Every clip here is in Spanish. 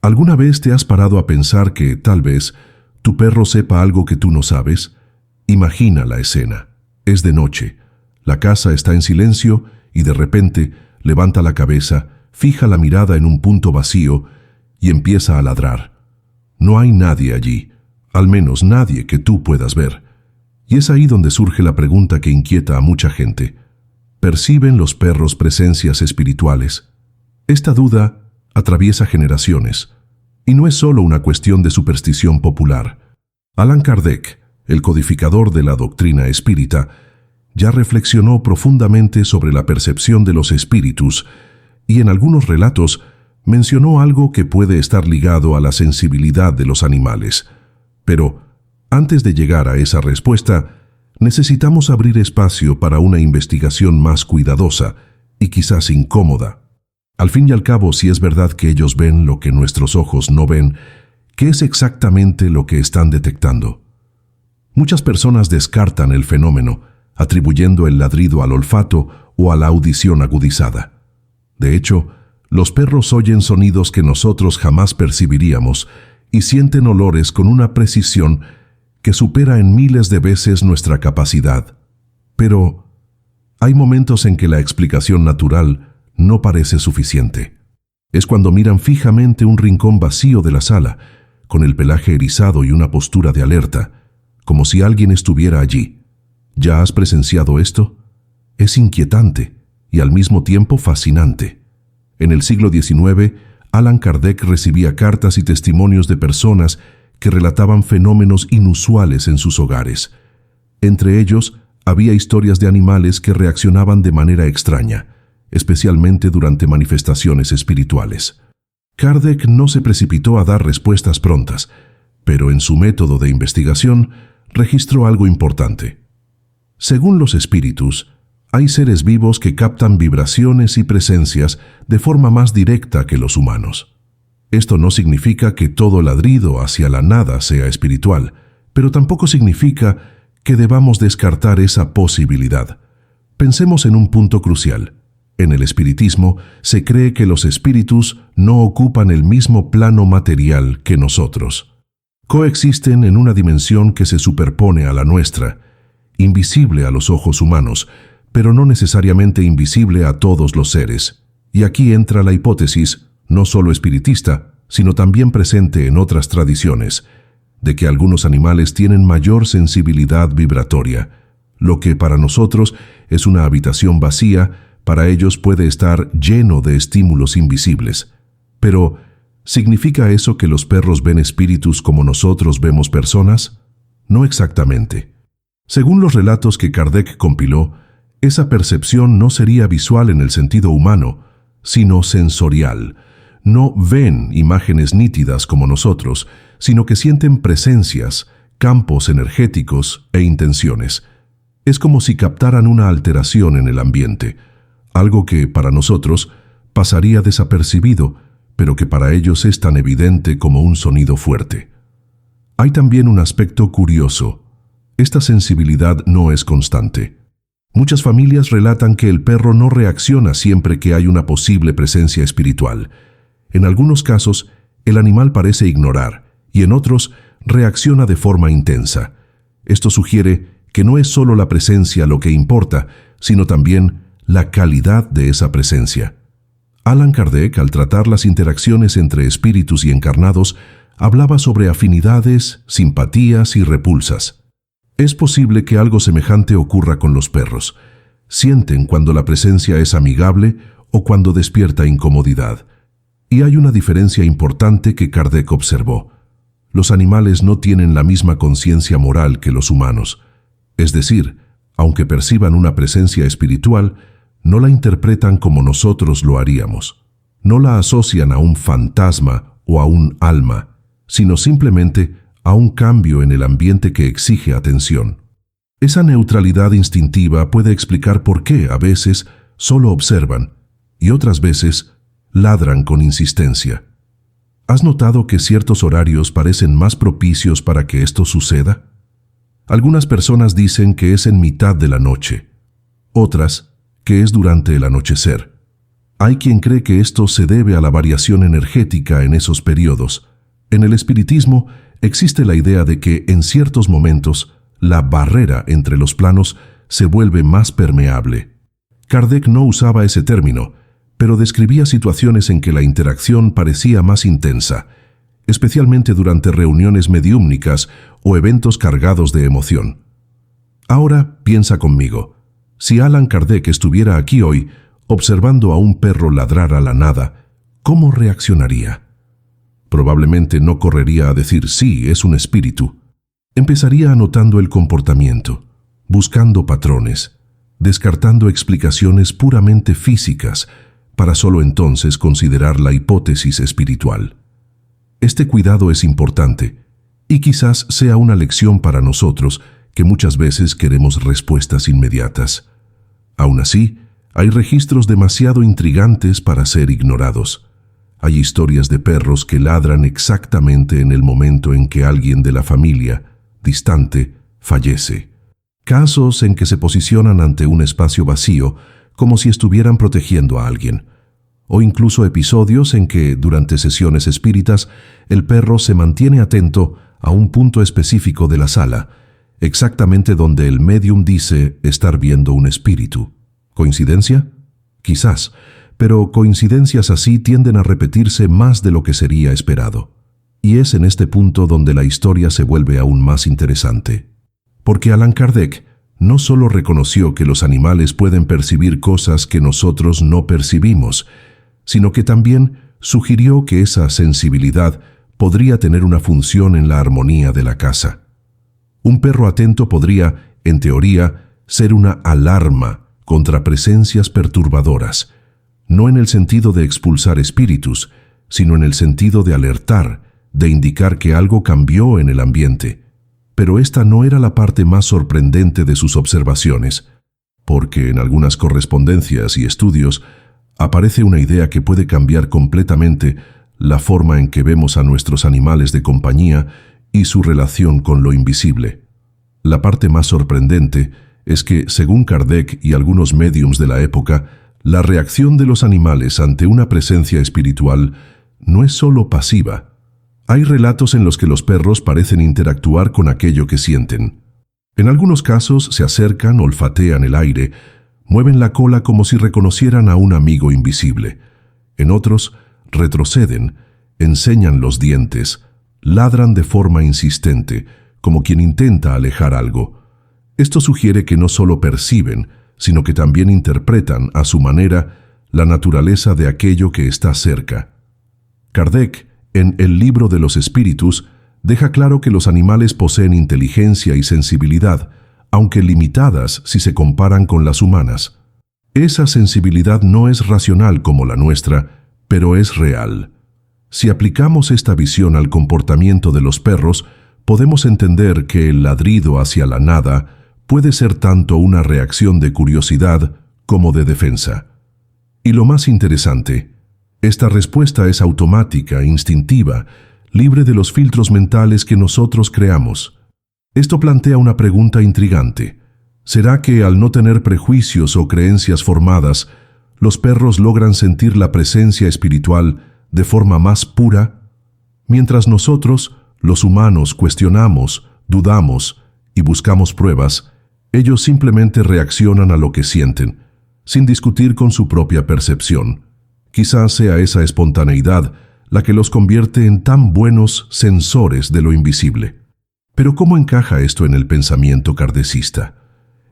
¿Alguna vez te has parado a pensar que, tal vez, tu perro sepa algo que tú no sabes? Imagina la escena. Es de noche. La casa está en silencio y de repente levanta la cabeza, fija la mirada en un punto vacío y empieza a ladrar. No hay nadie allí, al menos nadie que tú puedas ver. Y es ahí donde surge la pregunta que inquieta a mucha gente. ¿Perciben los perros presencias espirituales? Esta duda atraviesa generaciones, y no es solo una cuestión de superstición popular. Allan Kardec, el codificador de la doctrina espírita, ya reflexionó profundamente sobre la percepción de los espíritus y en algunos relatos mencionó algo que puede estar ligado a la sensibilidad de los animales. Pero, antes de llegar a esa respuesta, necesitamos abrir espacio para una investigación más cuidadosa y quizás incómoda. Al fin y al cabo, si es verdad que ellos ven lo que nuestros ojos no ven, ¿qué es exactamente lo que están detectando? Muchas personas descartan el fenómeno, atribuyendo el ladrido al olfato o a la audición agudizada. De hecho, los perros oyen sonidos que nosotros jamás percibiríamos y sienten olores con una precisión que supera en miles de veces nuestra capacidad. Pero hay momentos en que la explicación natural no parece suficiente. Es cuando miran fijamente un rincón vacío de la sala, con el pelaje erizado y una postura de alerta, como si alguien estuviera allí. ¿Ya has presenciado esto? Es inquietante y al mismo tiempo fascinante. En el siglo XIX, Allan Kardec recibía cartas y testimonios de personas que relataban fenómenos inusuales en sus hogares. Entre ellos, había historias de animales que reaccionaban de manera extraña, especialmente durante manifestaciones espirituales. Kardec no se precipitó a dar respuestas prontas, pero en su método de investigación registró algo importante. Según los espíritus, hay seres vivos que captan vibraciones y presencias de forma más directa que los humanos. Esto no significa que todo ladrido hacia la nada sea espiritual, pero tampoco significa que debamos descartar esa posibilidad. Pensemos en un punto crucial. En el espiritismo se cree que los espíritus no ocupan el mismo plano material que nosotros. Coexisten en una dimensión que se superpone a la nuestra, invisible a los ojos humanos, pero no necesariamente invisible a todos los seres. Y aquí entra la hipótesis, no solo espiritista, sino también presente en otras tradiciones, de que algunos animales tienen mayor sensibilidad vibratoria. Lo que para nosotros es una habitación vacía, para ellos puede estar lleno de estímulos invisibles. Pero, ¿significa eso que los perros ven espíritus como nosotros vemos personas? No exactamente. Según los relatos que Kardec compiló, esa percepción no sería visual en el sentido humano, sino sensorial. No ven imágenes nítidas como nosotros, sino que sienten presencias, campos energéticos e intenciones. Es como si captaran una alteración en el ambiente, algo que para nosotros pasaría desapercibido, pero que para ellos es tan evidente como un sonido fuerte. Hay también un aspecto curioso. Esta sensibilidad no es constante. Muchas familias relatan que el perro no reacciona siempre que hay una posible presencia espiritual. En algunos casos, el animal parece ignorar y en otros reacciona de forma intensa. Esto sugiere que no es solo la presencia lo que importa, sino también la calidad de esa presencia. Allan Kardec, al tratar las interacciones entre espíritus y encarnados, hablaba sobre afinidades, simpatías y repulsas. Es posible que algo semejante ocurra con los perros. Sienten cuando la presencia es amigable o cuando despierta incomodidad. Y hay una diferencia importante que Kardec observó. Los animales no tienen la misma conciencia moral que los humanos. Es decir, aunque perciban una presencia espiritual, no la interpretan como nosotros lo haríamos. No la asocian a un fantasma o a un alma, sino simplemente a un cambio en el ambiente que exige atención. Esa neutralidad instintiva puede explicar por qué a veces solo observan y otras veces ladran con insistencia. ¿Has notado que ciertos horarios parecen más propicios para que esto suceda? Algunas personas dicen que es en mitad de la noche, otras que es durante el anochecer. Hay quien cree que esto se debe a la variación energética en esos periodos. En el espiritismo existe la idea de que en ciertos momentos la barrera entre los planos se vuelve más permeable. Kardec no usaba ese término, pero describía situaciones en que la interacción parecía más intensa, especialmente durante reuniones mediúmnicas o eventos cargados de emoción. Ahora piensa conmigo, si Allan Kardec estuviera aquí hoy, observando a un perro ladrar a la nada, ¿cómo reaccionaría? Probablemente no correría a decir sí, es un espíritu. Empezaría anotando el comportamiento, buscando patrones, descartando explicaciones puramente físicas, para solo entonces considerar la hipótesis espiritual. Este cuidado es importante, y quizás sea una lección para nosotros que muchas veces queremos respuestas inmediatas. Aún así, hay registros demasiado intrigantes para ser ignorados. Hay historias de perros que ladran exactamente en el momento en que alguien de la familia, distante, fallece. Casos en que se posicionan ante un espacio vacío, como si estuvieran protegiendo a alguien. O incluso episodios en que, durante sesiones espíritas, el perro se mantiene atento a un punto específico de la sala, exactamente donde el médium dice estar viendo un espíritu. ¿Coincidencia? Quizás, pero coincidencias así tienden a repetirse más de lo que sería esperado. Y es en este punto donde la historia se vuelve aún más interesante. Porque Allan Kardec no solo reconoció que los animales pueden percibir cosas que nosotros no percibimos, sino que también sugirió que esa sensibilidad podría tener una función en la armonía de la casa. Un perro atento podría, en teoría, ser una alarma contra presencias perturbadoras, no en el sentido de expulsar espíritus, sino en el sentido de alertar, de indicar que algo cambió en el ambiente. Pero esta no era la parte más sorprendente de sus observaciones, porque en algunas correspondencias y estudios aparece una idea que puede cambiar completamente la forma en que vemos a nuestros animales de compañía y su relación con lo invisible. La parte más sorprendente es que, según Kardec y algunos médiums de la época, la reacción de los animales ante una presencia espiritual no es solo pasiva. Hay relatos en los que los perros parecen interactuar con aquello que sienten. En algunos casos se acercan, olfatean el aire, mueven la cola como si reconocieran a un amigo invisible. En otros, retroceden, enseñan los dientes, ladran de forma insistente, como quien intenta alejar algo. Esto sugiere que no solo perciben, sino que también interpretan, a su manera, la naturaleza de aquello que está cerca. Kardec, en El libro de los espíritus, deja claro que los animales poseen inteligencia y sensibilidad, aunque limitadas si se comparan con las humanas. Esa sensibilidad no es racional como la nuestra, pero es real. Si aplicamos esta visión al comportamiento de los perros, podemos entender que el ladrido hacia la nada puede ser tanto una reacción de curiosidad como de defensa. Y lo más interesante, esta respuesta es automática, instintiva, libre de los filtros mentales que nosotros creamos. Esto plantea una pregunta intrigante. ¿Será que al no tener prejuicios o creencias formadas, los perros logran sentir la presencia espiritual de forma más pura? Mientras nosotros, los humanos, cuestionamos, dudamos y buscamos pruebas, ellos simplemente reaccionan a lo que sienten, sin discutir con su propia percepción. Quizás sea esa espontaneidad la que los convierte en tan buenos sensores de lo invisible. Pero ¿cómo encaja esto en el pensamiento kardecista?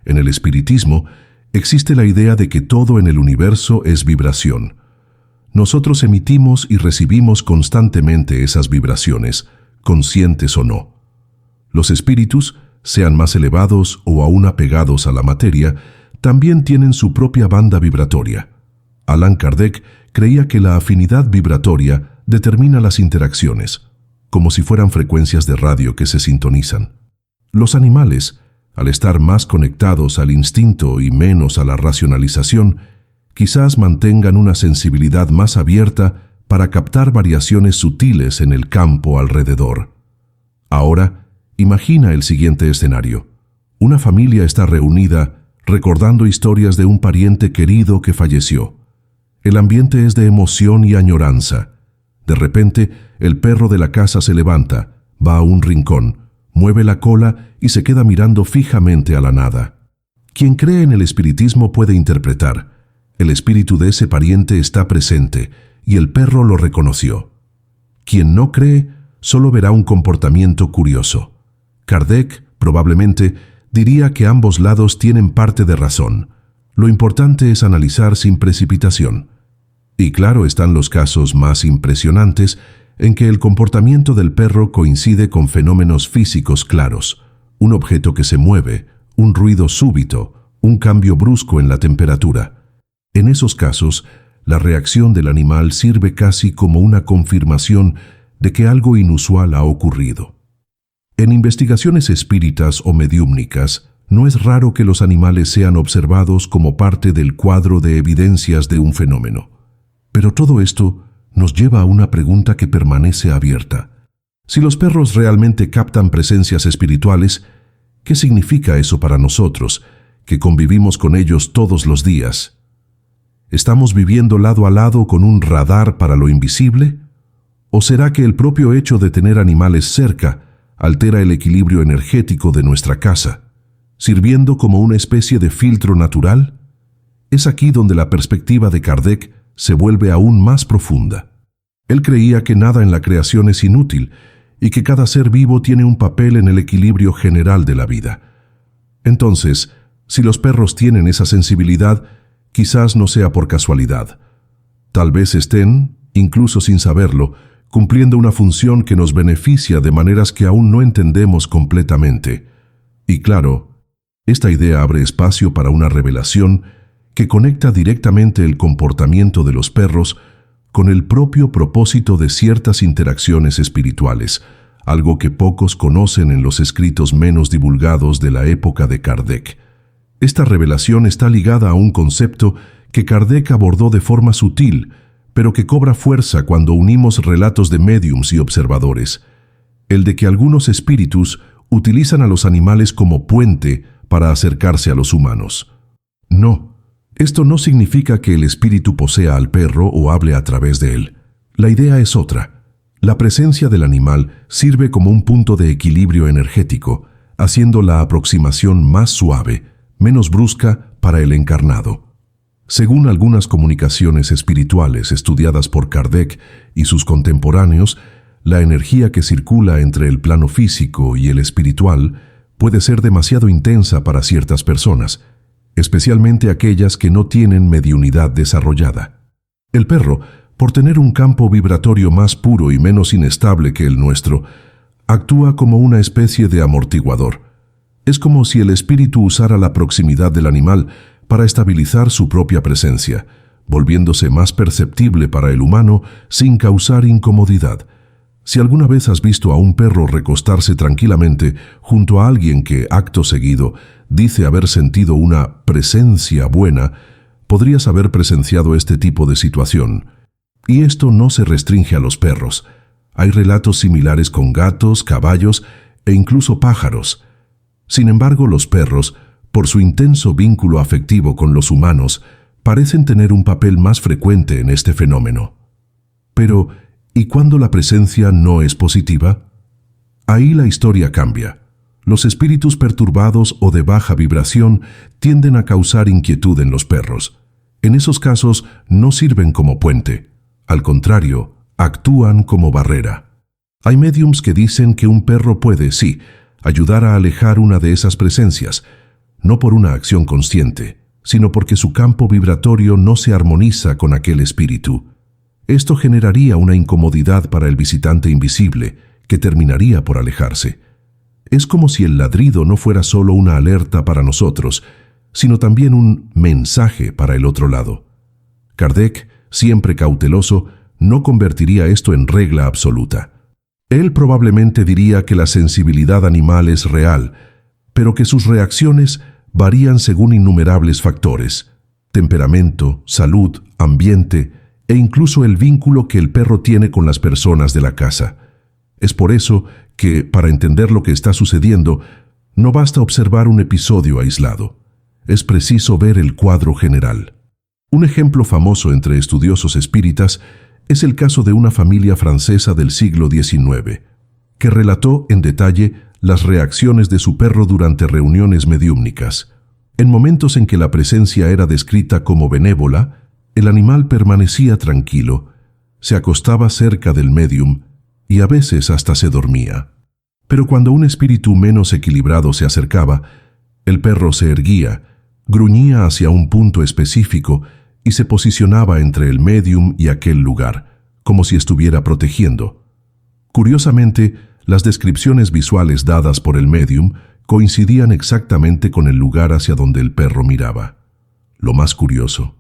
En el espiritismo existe la idea de que todo en el universo es vibración. Nosotros emitimos y recibimos constantemente esas vibraciones, conscientes o no. Los espíritus, sean más elevados o aún apegados a la materia, también tienen su propia banda vibratoria. Allan Kardec creía que la afinidad vibratoria determina las interacciones, como si fueran frecuencias de radio que se sintonizan. Los animales, al estar más conectados al instinto y menos a la racionalización, quizás mantengan una sensibilidad más abierta para captar variaciones sutiles en el campo alrededor. Ahora, imagina el siguiente escenario. Una familia está reunida recordando historias de un pariente querido que falleció. El ambiente es de emoción y añoranza. De repente, el perro de la casa se levanta, va a un rincón, mueve la cola y se queda mirando fijamente a la nada. Quien cree en el espiritismo puede interpretar: el espíritu de ese pariente está presente y el perro lo reconoció. Quien no cree solo verá un comportamiento curioso. Kardec, probablemente, diría que ambos lados tienen parte de razón. Lo importante es analizar sin precipitación. Y claro, están los casos más impresionantes en que el comportamiento del perro coincide con fenómenos físicos claros: un objeto que se mueve, un ruido súbito, un cambio brusco en la temperatura. En esos casos, la reacción del animal sirve casi como una confirmación de que algo inusual ha ocurrido. En investigaciones espíritas o mediúmnicas, no es raro que los animales sean observados como parte del cuadro de evidencias de un fenómeno. Pero todo esto nos lleva a una pregunta que permanece abierta. Si los perros realmente captan presencias espirituales, ¿qué significa eso para nosotros, que convivimos con ellos todos los días? ¿Estamos viviendo lado a lado con un radar para lo invisible? ¿O será que el propio hecho de tener animales cerca altera el equilibrio energético de nuestra casa, sirviendo como una especie de filtro natural? Es aquí donde la perspectiva de Kardec se vuelve aún más profunda. Él creía que nada en la creación es inútil y que cada ser vivo tiene un papel en el equilibrio general de la vida. Entonces, si los perros tienen esa sensibilidad, quizás no sea por casualidad. Tal vez estén, incluso sin saberlo, cumpliendo una función que nos beneficia de maneras que aún no entendemos completamente. Y claro, esta idea abre espacio para una revelación que conecta directamente el comportamiento de los perros con el propio propósito de ciertas interacciones espirituales, algo que pocos conocen en los escritos menos divulgados de la época de Kardec. Esta revelación está ligada a un concepto que Kardec abordó de forma sutil, pero que cobra fuerza cuando unimos relatos de médiums y observadores: el de que algunos espíritus utilizan a los animales como puente para acercarse a los humanos. No, esto no significa que el espíritu posea al perro o hable a través de él. La idea es otra. La presencia del animal sirve como un punto de equilibrio energético, haciendo la aproximación más suave, menos brusca para el encarnado. Según algunas comunicaciones espirituales estudiadas por Kardec y sus contemporáneos, la energía que circula entre el plano físico y el espiritual puede ser demasiado intensa para ciertas personas, especialmente aquellas que no tienen mediunidad desarrollada. El perro, por tener un campo vibratorio más puro y menos inestable que el nuestro, actúa como una especie de amortiguador. Es como si el espíritu usara la proximidad del animal para estabilizar su propia presencia, volviéndose más perceptible para el humano sin causar incomodidad. Si alguna vez has visto a un perro recostarse tranquilamente junto a alguien que, acto seguido, dice haber sentido una presencia buena, podrías haber presenciado este tipo de situación. Y esto no se restringe a los perros. Hay relatos similares con gatos, caballos e incluso pájaros. Sin embargo, los perros, por su intenso vínculo afectivo con los humanos, parecen tener un papel más frecuente en este fenómeno. Pero, ¿y cuando la presencia no es positiva? Ahí la historia cambia. Los espíritus perturbados o de baja vibración tienden a causar inquietud en los perros. En esos casos no sirven como puente. Al contrario, actúan como barrera. Hay médiums que dicen que un perro puede, sí, ayudar a alejar una de esas presencias, no por una acción consciente, sino porque su campo vibratorio no se armoniza con aquel espíritu. Esto generaría una incomodidad para el visitante invisible, que terminaría por alejarse. Es como si el ladrido no fuera solo una alerta para nosotros, sino también un mensaje para el otro lado. Kardec, siempre cauteloso, no convertiría esto en regla absoluta. Él probablemente diría que la sensibilidad animal es real, pero que sus reacciones varían según innumerables factores: temperamento, salud, ambiente e incluso el vínculo que el perro tiene con las personas de la casa. Es por eso que, para entender lo que está sucediendo, no basta observar un episodio aislado. Es preciso ver el cuadro general. Un ejemplo famoso entre estudiosos espíritas es el caso de una familia francesa del siglo XIX, que relató en detalle las reacciones de su perro durante reuniones mediúmnicas. En momentos en que la presencia era descrita como benévola, el animal permanecía tranquilo, se acostaba cerca del médium y a veces hasta se dormía. Pero cuando un espíritu menos equilibrado se acercaba, el perro se erguía, gruñía hacia un punto específico y se posicionaba entre el médium y aquel lugar, como si estuviera protegiendo. Curiosamente, las descripciones visuales dadas por el médium coincidían exactamente con el lugar hacia donde el perro miraba. Lo más curioso,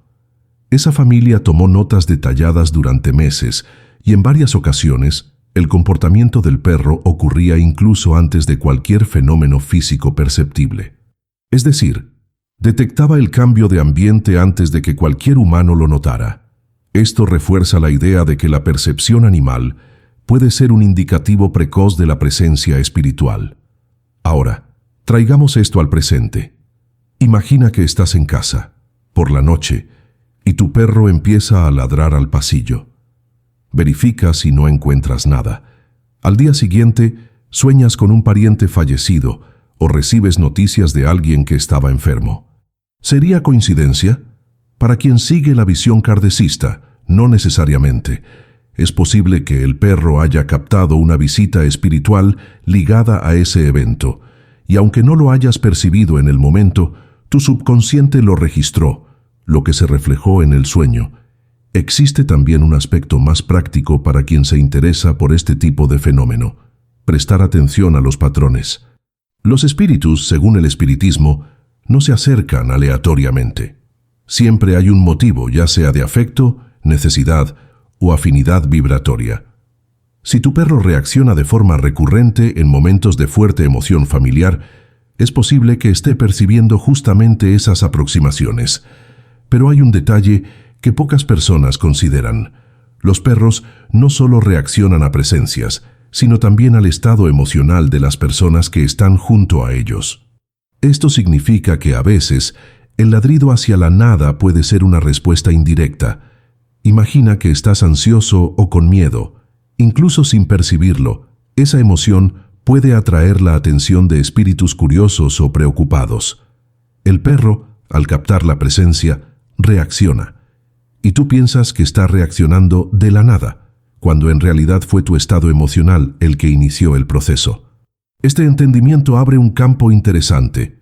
esa familia tomó notas detalladas durante meses y en varias ocasiones el comportamiento del perro ocurría incluso antes de cualquier fenómeno físico perceptible. Es decir, detectaba el cambio de ambiente antes de que cualquier humano lo notara. Esto refuerza la idea de que la percepción animal puede ser un indicativo precoz de la presencia espiritual. Ahora, traigamos esto al presente. Imagina que estás en casa, por la noche, y tu perro empieza a ladrar al pasillo. Verificas y no encuentras nada. Al día siguiente, sueñas con un pariente fallecido o recibes noticias de alguien que estaba enfermo. ¿Sería coincidencia? Para quien sigue la visión kardecista, no necesariamente. Es posible que el perro haya captado una visita espiritual ligada a ese evento, y aunque no lo hayas percibido en el momento, tu subconsciente lo registró, lo que se reflejó en el sueño. Existe también un aspecto más práctico para quien se interesa por este tipo de fenómeno: prestar atención a los patrones. Los espíritus, según el espiritismo, no se acercan aleatoriamente. Siempre hay un motivo, ya sea de afecto, necesidad o afinidad vibratoria. Si tu perro reacciona de forma recurrente en momentos de fuerte emoción familiar, es posible que esté percibiendo justamente esas aproximaciones. Pero hay un detalle que pocas personas consideran. Los perros no solo reaccionan a presencias, sino también al estado emocional de las personas que están junto a ellos. Esto significa que a veces el ladrido hacia la nada puede ser una respuesta indirecta. Imagina que estás ansioso o con miedo. Incluso sin percibirlo, esa emoción puede atraer la atención de espíritus curiosos o preocupados. El perro, al captar la presencia, reacciona. Y tú piensas que está reaccionando de la nada, cuando en realidad fue tu estado emocional el que inició el proceso. Este entendimiento abre un campo interesante.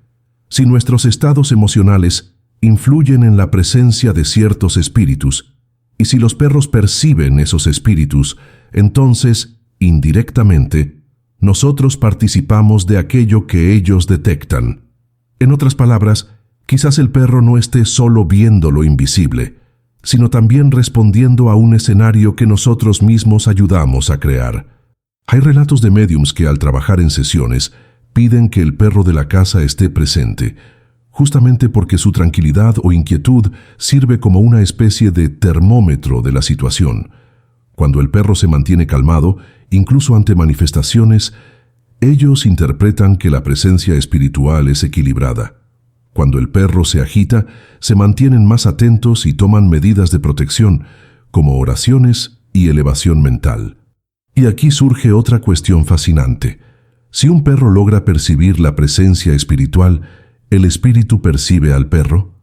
Si nuestros estados emocionales influyen en la presencia de ciertos espíritus, y si los perros perciben esos espíritus, entonces, indirectamente, nosotros participamos de aquello que ellos detectan. En otras palabras, quizás el perro no esté solo viendo lo invisible, sino también respondiendo a un escenario que nosotros mismos ayudamos a crear. Hay relatos de médiums que al trabajar en sesiones piden que el perro de la casa esté presente, justamente porque su tranquilidad o inquietud sirve como una especie de termómetro de la situación. Cuando el perro se mantiene calmado, incluso ante manifestaciones, ellos interpretan que la presencia espiritual es equilibrada. Cuando el perro se agita, se mantienen más atentos y toman medidas de protección, como oraciones y elevación mental. Y aquí surge otra cuestión fascinante. Si un perro logra percibir la presencia espiritual, ¿el espíritu percibe al perro?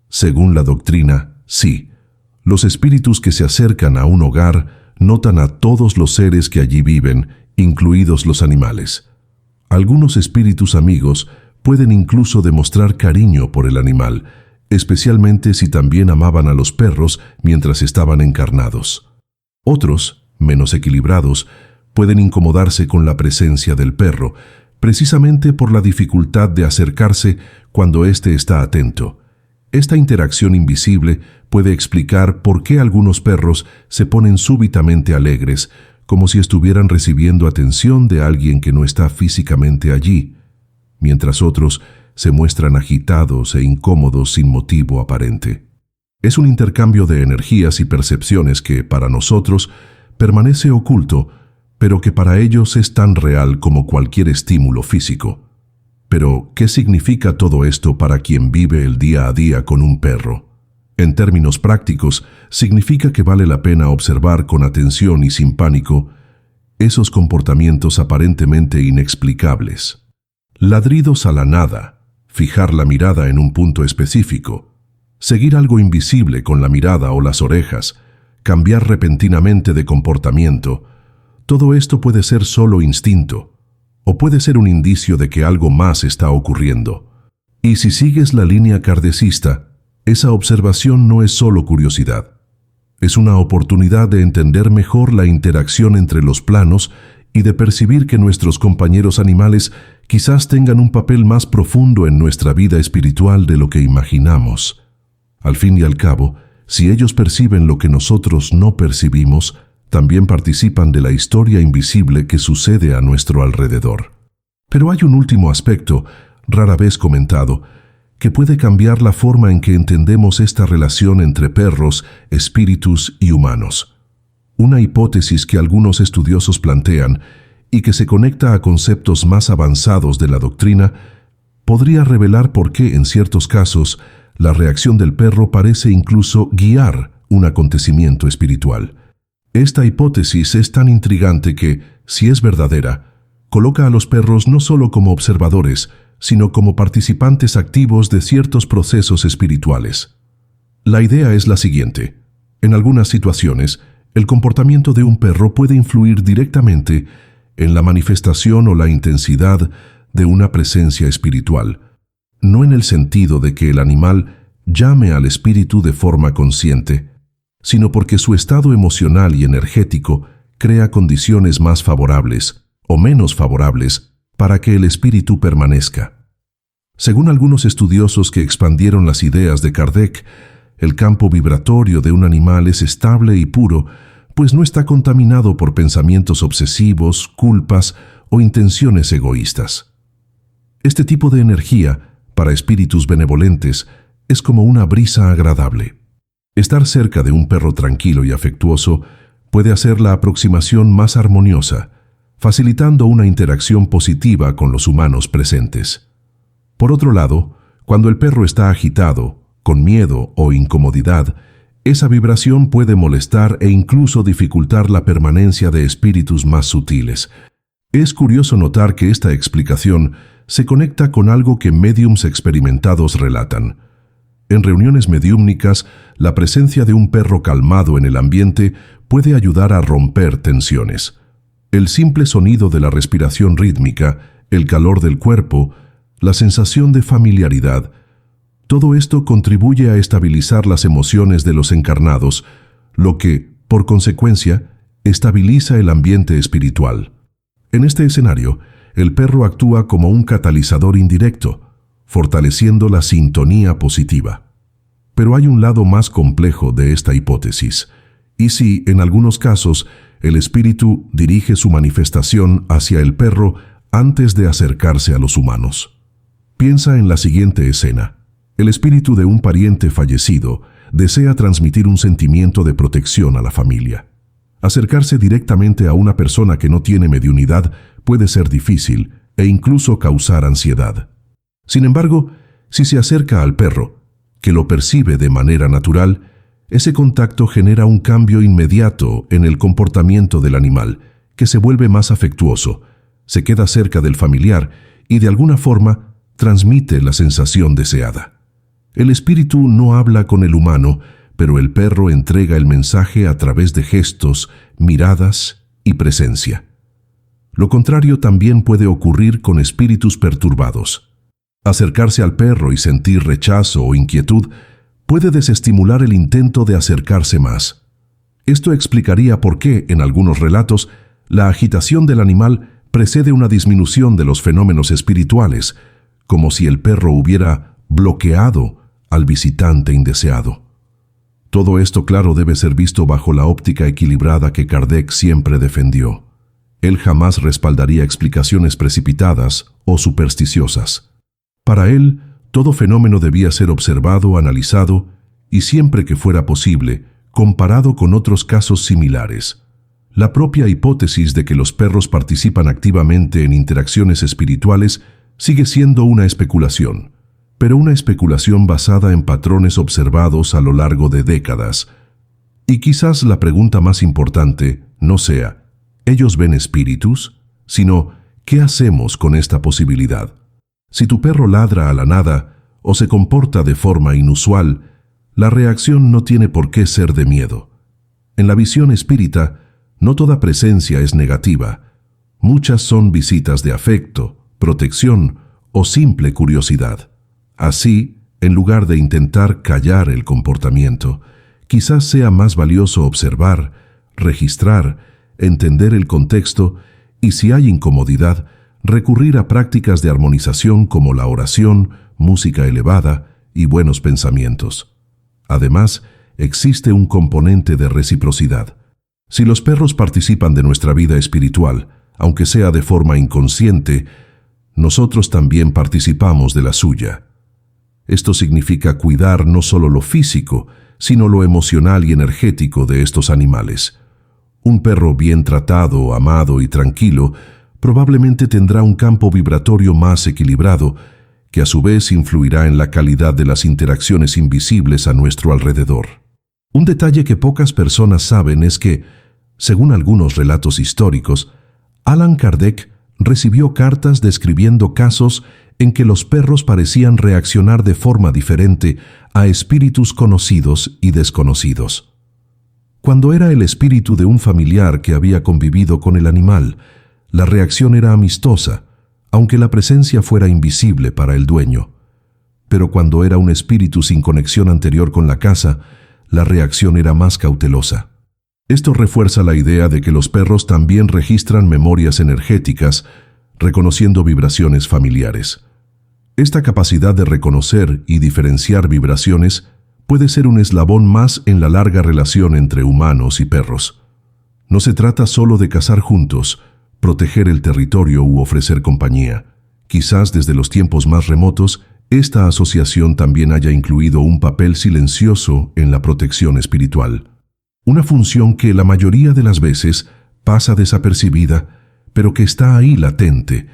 Según la doctrina, sí. Los espíritus que se acercan a un hogar notan a todos los seres que allí viven, incluidos los animales. Algunos espíritus amigos pueden incluso demostrar cariño por el animal, especialmente si también amaban a los perros mientras estaban encarnados. Otros, menos equilibrados, pueden incomodarse con la presencia del perro, precisamente por la dificultad de acercarse cuando éste está atento. Esta interacción invisible puede explicar por qué algunos perros se ponen súbitamente alegres, como si estuvieran recibiendo atención de alguien que no está físicamente allí, mientras otros se muestran agitados e incómodos sin motivo aparente. Es un intercambio de energías y percepciones que, para nosotros, permanece oculto, pero que para ellos es tan real como cualquier estímulo físico. Pero, ¿qué significa todo esto para quien vive el día a día con un perro? En términos prácticos, significa que vale la pena observar con atención y sin pánico esos comportamientos aparentemente inexplicables. Ladridos a la nada, fijar la mirada en un punto específico, seguir algo invisible con la mirada o las orejas, cambiar repentinamente de comportamiento, todo esto puede ser solo instinto, o puede ser un indicio de que algo más está ocurriendo. Y si sigues la línea kardecista, esa observación no es solo curiosidad. Es una oportunidad de entender mejor la interacción entre los planos y de percibir que nuestros compañeros animales quizás tengan un papel más profundo en nuestra vida espiritual de lo que imaginamos. Al fin y al cabo, si ellos perciben lo que nosotros no percibimos, también participan de la historia invisible que sucede a nuestro alrededor. Pero hay un último aspecto, rara vez comentado, que puede cambiar la forma en que entendemos esta relación entre perros, espíritus y humanos. Una hipótesis que algunos estudiosos plantean y que se conecta a conceptos más avanzados de la doctrina, podría revelar por qué, en ciertos casos, la reacción del perro parece incluso guiar un acontecimiento espiritual. Esta hipótesis es tan intrigante que, si es verdadera, coloca a los perros no solo como observadores, sino como participantes activos de ciertos procesos espirituales. La idea es la siguiente. En algunas situaciones, el comportamiento de un perro puede influir directamente en la manifestación o la intensidad de una presencia espiritual, no en el sentido de que el animal llame al espíritu de forma consciente, sino porque su estado emocional y energético crea condiciones más favorables o menos favorables para que el espíritu permanezca. Según algunos estudiosos que expandieron las ideas de Kardec, el campo vibratorio de un animal es estable y puro, pues no está contaminado por pensamientos obsesivos, culpas o intenciones egoístas. Este tipo de energía, para espíritus benevolentes, es como una brisa agradable. Estar cerca de un perro tranquilo y afectuoso puede hacer la aproximación más armoniosa, facilitando una interacción positiva con los humanos presentes. Por otro lado, cuando el perro está agitado, con miedo o incomodidad, esa vibración puede molestar e incluso dificultar la permanencia de espíritus más sutiles. Es curioso notar que esta explicación se conecta con algo que médiums experimentados relatan. En reuniones mediúmnicas, la presencia de un perro calmado en el ambiente puede ayudar a romper tensiones. El simple sonido de la respiración rítmica, el calor del cuerpo, la sensación de familiaridad, todo esto contribuye a estabilizar las emociones de los encarnados, lo que, por consecuencia, estabiliza el ambiente espiritual. En este escenario, el perro actúa como un catalizador indirecto, fortaleciendo la sintonía positiva. Pero hay un lado más complejo de esta hipótesis. Y si, en algunos casos, el espíritu dirige su manifestación hacia el perro antes de acercarse a los humanos. Piensa en la siguiente escena. El espíritu de un pariente fallecido desea transmitir un sentimiento de protección a la familia. Acercarse directamente a una persona que no tiene mediunidad puede ser difícil e incluso causar ansiedad. Sin embargo, si se acerca al perro, que lo percibe de manera natural, ese contacto genera un cambio inmediato en el comportamiento del animal, que se vuelve más afectuoso, se queda cerca del familiar y de alguna forma transmite la sensación deseada. El espíritu no habla con el humano, pero el perro entrega el mensaje a través de gestos, miradas y presencia. Lo contrario también puede ocurrir con espíritus perturbados. Acercarse al perro y sentir rechazo o inquietud puede desestimular el intento de acercarse más. Esto explicaría por qué, en algunos relatos, la agitación del animal precede una disminución de los fenómenos espirituales, como si el perro hubiera bloqueado al visitante indeseado. Todo esto, claro, debe ser visto bajo la óptica equilibrada que Kardec siempre defendió. Él jamás respaldaría explicaciones precipitadas o supersticiosas. Para él, todo fenómeno debía ser observado, analizado y, siempre que fuera posible, comparado con otros casos similares. La propia hipótesis de que los perros participan activamente en interacciones espirituales sigue siendo una especulación, pero una especulación basada en patrones observados a lo largo de décadas. Y quizás la pregunta más importante no sea, ¿ellos ven espíritus?, sino, ¿qué hacemos con esta posibilidad? Si tu perro ladra a la nada o se comporta de forma inusual, la reacción no tiene por qué ser de miedo. En la visión espírita, no toda presencia es negativa. Muchas son visitas de afecto, protección o simple curiosidad. Así, en lugar de intentar callar el comportamiento, quizás sea más valioso observar, registrar, entender el contexto y, si hay incomodidad, recurrir a prácticas de armonización como la oración, música elevada y buenos pensamientos. Además, existe un componente de reciprocidad. Si los perros participan de nuestra vida espiritual, aunque sea de forma inconsciente, nosotros también participamos de la suya. Esto significa cuidar no solo lo físico, sino lo emocional y energético de estos animales. Un perro bien tratado, amado y tranquilo probablemente tendrá un campo vibratorio más equilibrado, que a su vez influirá en la calidad de las interacciones invisibles a nuestro alrededor. Un detalle que pocas personas saben es que, según algunos relatos históricos, Allan Kardec recibió cartas describiendo casos en que los perros parecían reaccionar de forma diferente a espíritus conocidos y desconocidos. Cuando era el espíritu de un familiar que había convivido con el animal, la reacción era amistosa, aunque la presencia fuera invisible para el dueño. Pero cuando era un espíritu sin conexión anterior con la casa, la reacción era más cautelosa. Esto refuerza la idea de que los perros también registran memorias energéticas, reconociendo vibraciones familiares. Esta capacidad de reconocer y diferenciar vibraciones puede ser un eslabón más en la larga relación entre humanos y perros. No se trata solo de cazar juntos, proteger el territorio u ofrecer compañía. Quizás desde los tiempos más remotos, esta asociación también haya incluido un papel silencioso en la protección espiritual. Una función que la mayoría de las veces pasa desapercibida, pero que está ahí latente,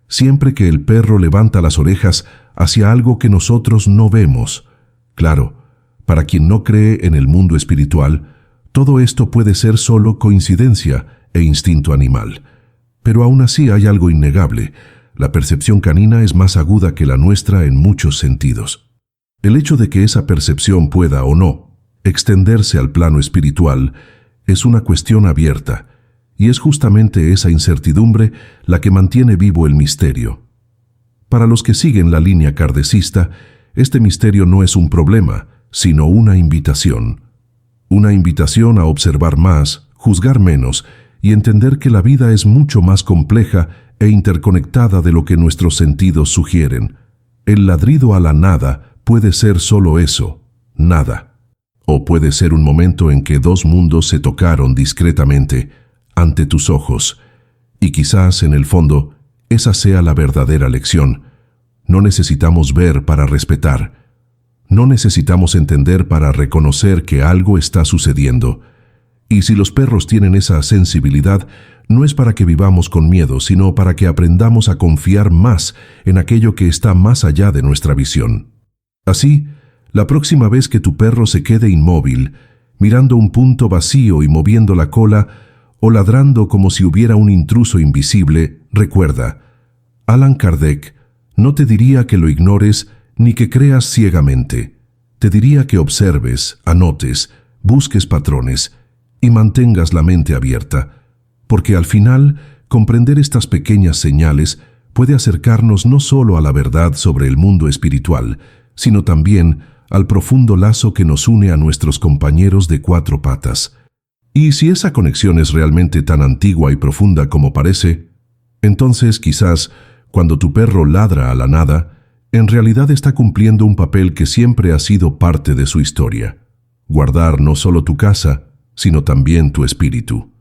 siempre que el perro levanta las orejas hacia algo que nosotros no vemos. Claro, para quien no cree en el mundo espiritual, todo esto puede ser solo coincidencia e instinto animal. Pero aún así hay algo innegable. La percepción canina es más aguda que la nuestra en muchos sentidos. El hecho de que esa percepción pueda o no extenderse al plano espiritual es una cuestión abierta, y es justamente esa incertidumbre la que mantiene vivo el misterio. Para los que siguen la línea kardecista, este misterio no es un problema, sino una invitación. Una invitación a observar más, juzgar menos y entender que la vida es mucho más compleja e interconectada de lo que nuestros sentidos sugieren. El ladrido a la nada puede ser solo eso, nada. O puede ser un momento en que dos mundos se tocaron discretamente ante tus ojos. Y quizás, en el fondo, esa sea la verdadera lección. No necesitamos ver para respetar. No necesitamos entender para reconocer que algo está sucediendo. Y si los perros tienen esa sensibilidad, no es para que vivamos con miedo, sino para que aprendamos a confiar más en aquello que está más allá de nuestra visión. Así, la próxima vez que tu perro se quede inmóvil, mirando un punto vacío y moviendo la cola, o ladrando como si hubiera un intruso invisible, recuerda, Allan Kardec no te diría que lo ignores ni que creas ciegamente. Te diría que observes, anotes, busques patrones y mantengas la mente abierta, porque al final, comprender estas pequeñas señales puede acercarnos no solo a la verdad sobre el mundo espiritual, sino también al profundo lazo que nos une a nuestros compañeros de cuatro patas. Y si esa conexión es realmente tan antigua y profunda como parece, entonces quizás, cuando tu perro ladra a la nada, en realidad está cumpliendo un papel que siempre ha sido parte de su historia: guardar no solo tu casa, sino también tu espíritu.